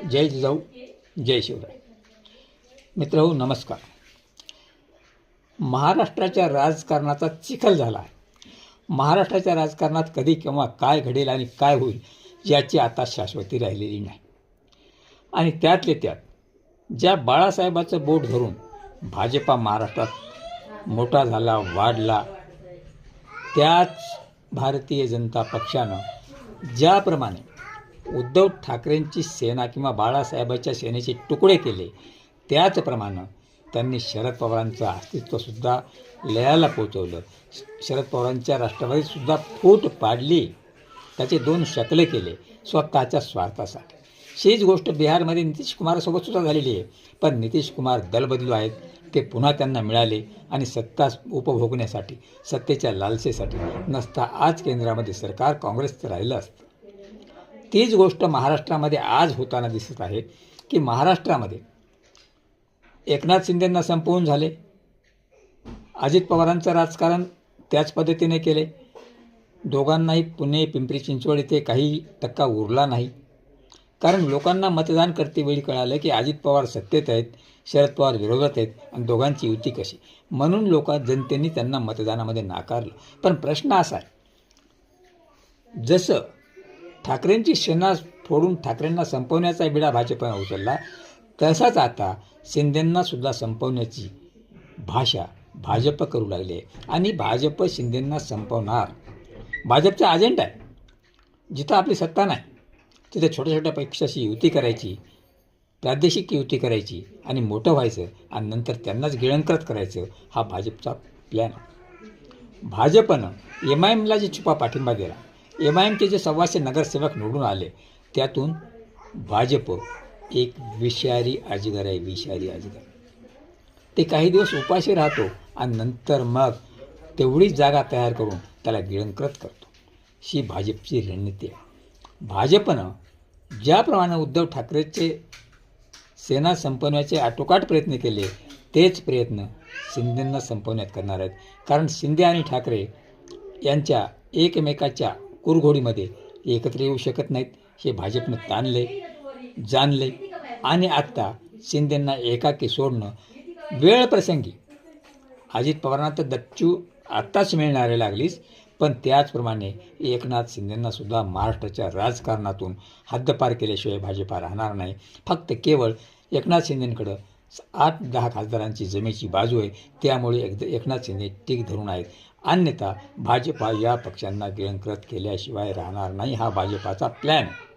जय जिजाऊ, जय शिवराय. मित्रहो नमस्कार. महाराष्ट्राच्या राजकारणाचा चिखल झाला आहे. महाराष्ट्राच्या राजकारणात कधी केव्हा काय घडेल आणि काय होईल याची आता शाश्वती राहिलेली नाही. आणि त्यातले त्यात ज्या बाळासाहेबाचं बोट धरून भाजपा महाराष्ट्रात मोठा झाला, वाढला, त्याच भारतीय जनता पक्षानं ज्याप्रमाणे उद्धव ठाकरेंची सेना किंवा बाळासाहेबांच्या सेनेचे तुकडे केले, त्याचप्रमाणे त्यांनी शरद पवारांचं अस्तित्वसुद्धा लयाला पोचवलं. शरद पवारांच्या राष्ट्रवादीतसुद्धा फूट पाडली, त्याचे दोन शकले केले स्वतःच्या स्वार्थासाठी. हीच गोष्ट बिहारमध्ये नितीश कुमारसोबतसुद्धा झालेली आहे. पण नितीश कुमार दलबदलू आहेत, ते पुन्हा त्यांना मिळाले आणि सत्ता उपभोगण्यासाठी, सत्तेच्या लालसेसाठी, नसता आज केंद्रामध्ये सरकार काँग्रेसचं राहिलं असतं. तीच गोष्ट महाराष्ट्रामध्ये आज होताना दिसत आहे की महाराष्ट्रामध्ये एकनाथ शिंदेंना संपवून झाले, अजित पवारांचं राजकारण त्याच पद्धतीने केले. दोघांनाही पुणे, पिंपरी चिंचवड इथे काही टक्का उरला नाही. कारण लोकांना मतदान करतेवेळी कळालं की अजित पवार सत्तेत आहेत, शरद पवार विरोधात आहेत आणि दोघांची युती कशी. म्हणून जनतेने त्यांना मतदानामध्ये नाकारलं. पण प्रश्न असा आहे, जसं ठाकरेंची सेना फोडून ठाकरेंना संपवण्याचा विडा भाजपनं उचलला, तसाच आता शिंदेंनासुद्धा संपवण्याची भाषा भाजप करू लागली आहे. आणि भाजप शिंदेंना संपवणार. भाजपचा अजेंडा आहे, जिथं आपली सत्ता नाही तिथे छोट्या छोट्या पक्षाशी युती करायची, प्रादेशिक युती करायची आणि मोठं व्हायचं आणि नंतर त्यांनाच गिळंकृत करायचं, हा भाजपचा प्लॅन. भाजपनं MIMला जे छुपा पाठिंबा दिला, MIMचे जे 125 नगरसेवक निवडून आले, त्यातून भाजप एक विषारी अजगर आहे, विषारी अजगर. ते काही दिवस उपाशी राहतो आणि नंतर मग तेवढीच जागा तयार करून त्याला गिळंकृत करतो. ही भाजपची रणनीती आहे. भाजपनं ज्याप्रमाणे उद्धव ठाकरेचे सेना संपवण्याचे आटोकाट प्रयत्न केले, तेच प्रयत्न शिंदेंना संपवण्यात करणार आहेत. कारण शिंदे आणि ठाकरे यांच्या एकमेकाच्या कुरघोडीमध्ये एकत्र येऊ शकत नाहीत, हे भाजपनं ताणले, जाणले. आणि आत्ता शिंदेंना एकाकी सोडणं वेळ प्रसंगी, अजित पवारांना तर दच्चू आत्ताच मिळणारे लागलीच, पण त्याचप्रमाणे एकनाथ शिंदेंनासुद्धा महाराष्ट्राच्या राजकारणातून हद्दपार केल्याशिवाय भाजपा राहणार नाही. फक्त केवळ एकनाथ शिंदेंकडं 8-10 खासदारांची जमेची बाजू आहे, त्यामुळे एकनाथ शिंदे टीक धरून आहेत. अन्यथा भाजपा या पक्षांना गिळंकृत केल्याशिवाय राहणार नाही. हा भाजपाचा प्लॅन आहे.